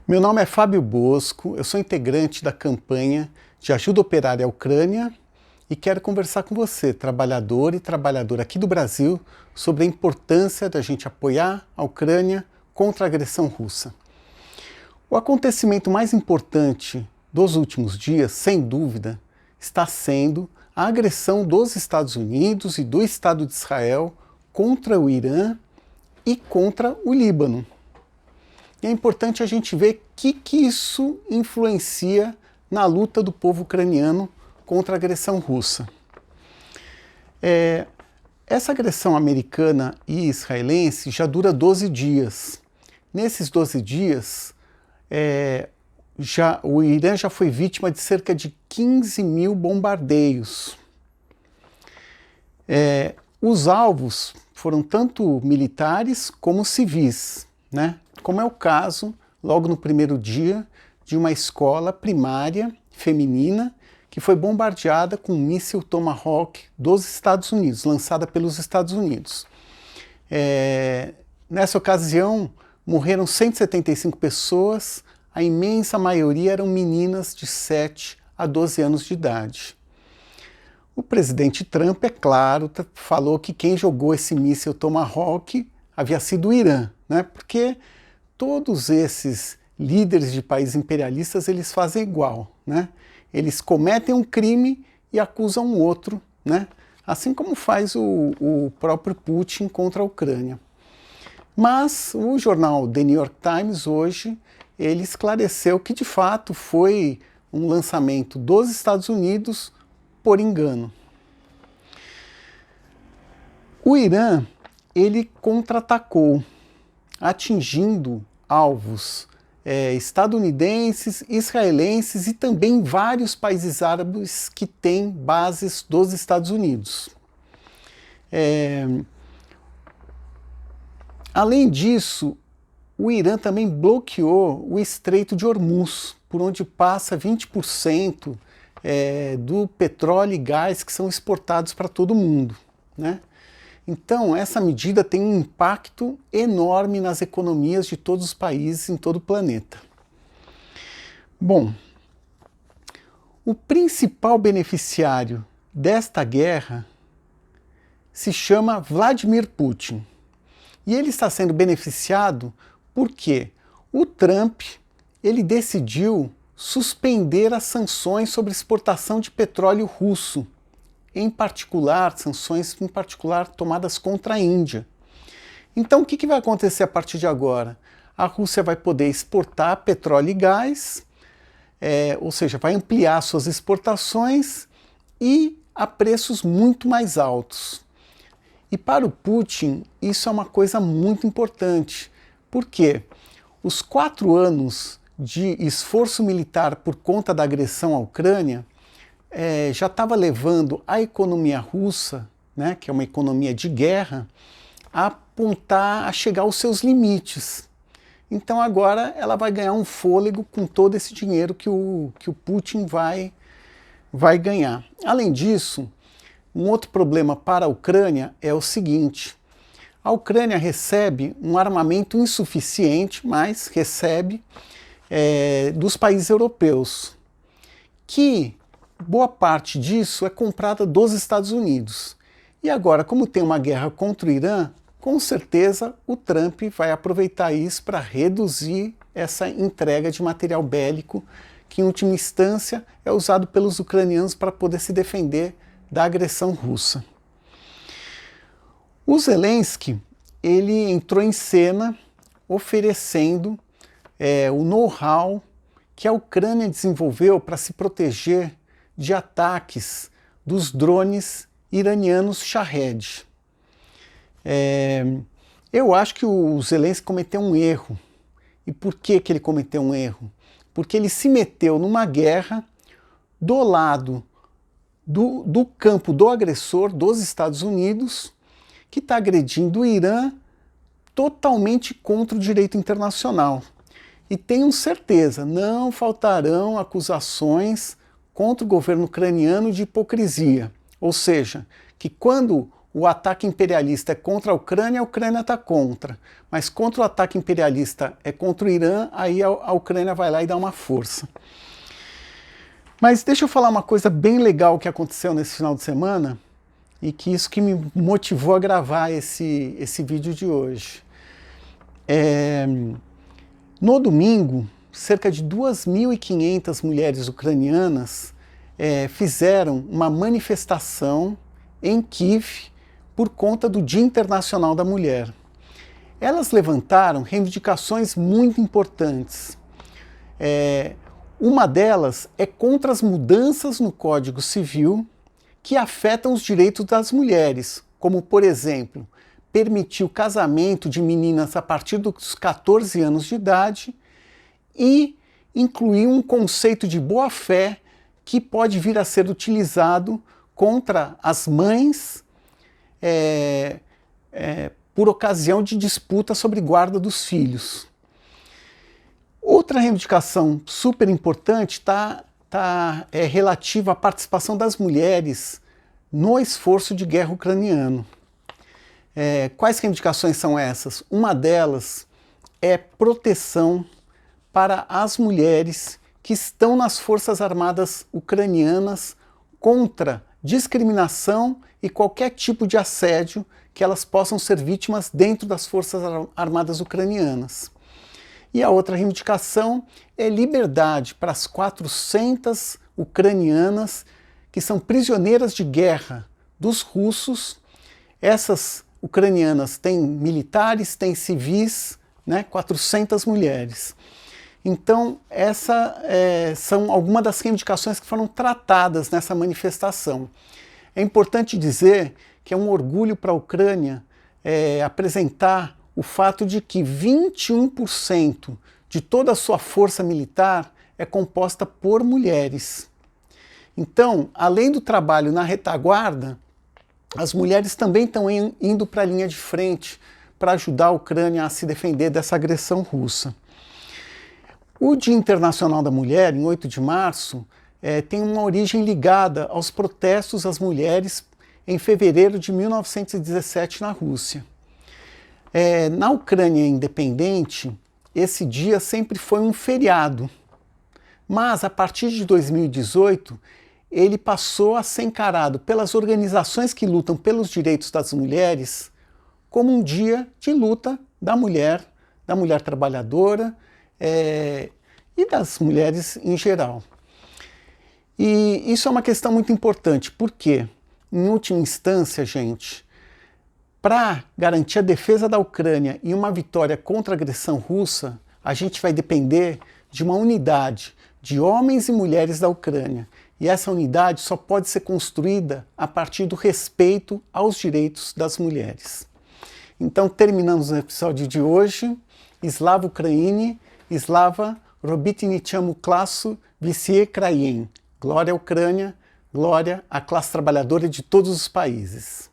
Meu nome é Fábio Bosco, eu sou integrante da campanha de ajuda operária à Ucrânia e quero conversar com você, trabalhador e trabalhadora aqui do Brasil, sobre a importância da gente apoiar a Ucrânia contra a agressão russa. O acontecimento mais importante dos últimos dias, sem dúvida, está sendo a agressão dos Estados Unidos e do Estado de Israel contra o Irã e contra o Líbano. E é importante a gente ver o que isso influencia na luta do povo ucraniano contra a agressão russa. Essa agressão americana e israelense já dura 12 dias. Nesses 12 dias, o Irã já foi vítima de cerca de 15 mil bombardeios. Os alvos foram tanto militares como civis, né? Como é o caso, logo no primeiro dia, de uma escola primária feminina que foi bombardeada com um míssil Tomahawk dos Estados Unidos, lançada pelos Estados Unidos. Nessa ocasião, morreram 175 pessoas, a imensa maioria eram meninas de 7 a 12 anos de idade. O presidente Trump, é claro, falou que quem jogou esse míssil Tomahawk havia sido o Irã, né? Porque todos esses líderes de países imperialistas, eles fazem igual, né? Eles cometem um crime e acusam o outro, né? Assim como faz o próprio Putin contra a Ucrânia. Mas o jornal The New York Times hoje, ele esclareceu que de fato foi um lançamento dos Estados Unidos por engano. O Irã, ele contra-atacou, atingindo alvos estadunidenses, israelenses e também vários países árabes que têm bases dos Estados Unidos. Além disso, o Irã também bloqueou o Estreito de Hormuz, por onde passa 20% do petróleo e gás que são exportados para todo mundo, né? Então, essa medida tem um impacto enorme nas economias de todos os países em todo o planeta. Bom, o principal beneficiário desta guerra se chama Vladimir Putin. E ele está sendo beneficiado porque o Trump, ele decidiu suspender as sanções sobre exportação de petróleo russo, sanções tomadas contra a Índia. Então o que vai acontecer a partir de agora? A Rússia vai poder exportar petróleo e gás, ou seja, vai ampliar suas exportações e a preços muito mais altos. E para o Putin isso é uma coisa muito importante, porque os 4 anos de esforço militar por conta da agressão à Ucrânia já estava levando a economia russa, né, que é uma economia de guerra, a chegar aos seus limites. Então agora ela vai ganhar um fôlego com todo esse dinheiro que o Putin vai ganhar. Além disso, um outro problema para a Ucrânia é o seguinte: a Ucrânia recebe um armamento insuficiente, mas recebe dos países europeus, que boa parte disso é comprada dos Estados Unidos. E agora, como tem uma guerra contra o Irã, com certeza o Trump vai aproveitar isso para reduzir essa entrega de material bélico, que em última instância é usado pelos ucranianos para poder se defender da agressão russa. O Zelensky, ele entrou em cena oferecendo o know-how que a Ucrânia desenvolveu para se proteger de ataques dos drones iranianos Shahed. Eu acho que o Zelensky cometeu um erro. E por que ele cometeu um erro? Porque ele se meteu numa guerra do lado do campo do agressor, dos Estados Unidos, que está agredindo o Irã totalmente contra o direito internacional. E tenho certeza, não faltarão acusações contra o governo ucraniano de hipocrisia. Ou seja, que quando o ataque imperialista é contra a Ucrânia está contra. Mas contra o ataque imperialista é contra o Irã, aí a Ucrânia vai lá e dá uma força. Mas deixa eu falar uma coisa bem legal que aconteceu nesse final de semana, e que isso que me motivou a gravar esse vídeo de hoje. No domingo, cerca de 2.500 mulheres ucranianas fizeram uma manifestação em Kiev por conta do Dia Internacional da Mulher. Elas levantaram reivindicações muito importantes. Uma delas é contra as mudanças no Código Civil que afetam os direitos das mulheres, como, por exemplo, permitir o casamento de meninas a partir dos 14 anos de idade e incluir um conceito de boa-fé que pode vir a ser utilizado contra as mães por ocasião de disputa sobre guarda dos filhos. Outra reivindicação super importante é relativa à participação das mulheres no esforço de guerra ucraniano. Quais reivindicações são essas? Uma delas é proteção para as mulheres que estão nas Forças Armadas ucranianas contra discriminação e qualquer tipo de assédio que elas possam ser vítimas dentro das Forças Armadas ucranianas. E a outra reivindicação é liberdade para as 400 ucranianas que são prisioneiras de guerra dos russos. Essas ucranianas têm militares, têm civis, 400 mulheres. Então, essas são algumas das reivindicações que foram tratadas nessa manifestação. É importante dizer que é um orgulho para a Ucrânia apresentar o fato de que 21% de toda a sua força militar é composta por mulheres. Então, além do trabalho na retaguarda, as mulheres também estão indo para a linha de frente para ajudar a Ucrânia a se defender dessa agressão russa. O Dia Internacional da Mulher, em 8 de março, tem uma origem ligada aos protestos às mulheres em fevereiro de 1917 na Rússia. Na Ucrânia independente, esse dia sempre foi um feriado, mas a partir de 2018 ele passou a ser encarado pelas organizações que lutam pelos direitos das mulheres como um dia de luta da mulher trabalhadora e das mulheres em geral. E isso é uma questão muito importante, porque, em última instância, gente, para garantir a defesa da Ucrânia e uma vitória contra a agressão russa, a gente vai depender de uma unidade de homens e mulheres da Ucrânia. E essa unidade só pode ser construída a partir do respeito aos direitos das mulheres. Então, terminamos o episódio de hoje. Slava Ukraini, Slava Robitnichamu Klasu Visie Kraien. Glória à Ucrânia, glória à classe trabalhadora de todos os países.